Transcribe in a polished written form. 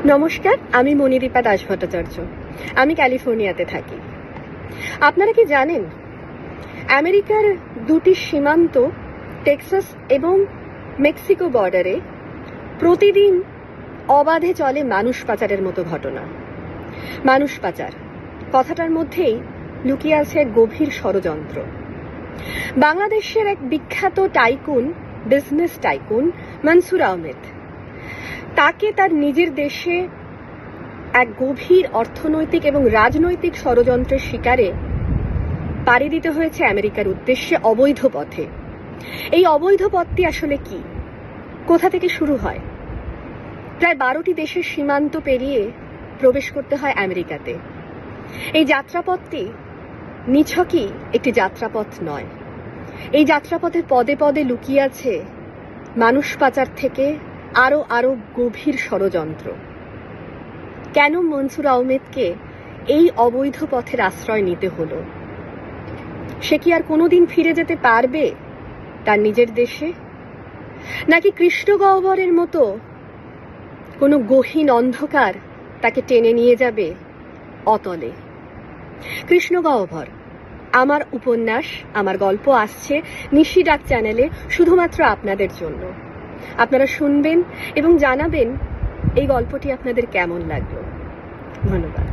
নমস্কার, আমি মণিদীপা দাস ভট্টাচার্য। আমি ক্যালিফোর্নিয়াতে থাকি। আপনারা কি জানেন আমেরিকার দুটি সীমান্ত টেক্সাস এবং মেক্সিকো বর্ডারে প্রতিদিন অবাধে চলে মানুষ পাচারের মতো ঘটনা। মানুষ পাচার কথাটার মধ্যেই লুকিয়ে আছে এক গভীর ষড়যন্ত্র। বাংলাদেশের এক বিখ্যাত tycoon, business tycoon Mansur Ahmed, তাকে তার নিজের দেশে এক গভীর অর্থনৈতিক এবং রাজনৈতিক ষড়যন্ত্রের শিকারে পাড়ি দিতে হয়েছে আমেরিকার উদ্দেশ্যে অবৈধ পথে। এই অবৈধ পথটি আসলে কি, কোথা থেকে শুরু হয়? প্রায় 12টি দেশের সীমান্ত পেরিয়ে প্রবেশ করতে হয় আমেরিকাতে। এই যাত্রাপথটি নিছকই একটি যাত্রাপথ নয়। এই যাত্রাপথের পদে পদে লুকিয়ে আছে মানুষ পাচার থেকে আরো গভীর ষড়যন্ত্র। কেন মনসুর আহমেদকে এই অবৈধ পথের আশ্রয় নিতে হলো? সে কি আর কোনোদিন ফিরে যেতে পারবে তার নিজের দেশে, নাকি কৃষ্ণগহ্বরের মতো কোনো গহীন অন্ধকার তাকে টেনে নিয়ে যাবে অতলে? কৃষ্ণগহ্বর আমার উপন্যাস, আমার গল্প আসছে নিশি ডাক চ্যানেলে শুধুমাত্র আপনাদের জন্য। আপনারা শুনবেন এবং জানাবেন এই গল্পটি আপনাদের কেমন লাগলো। ধন্যবাদ।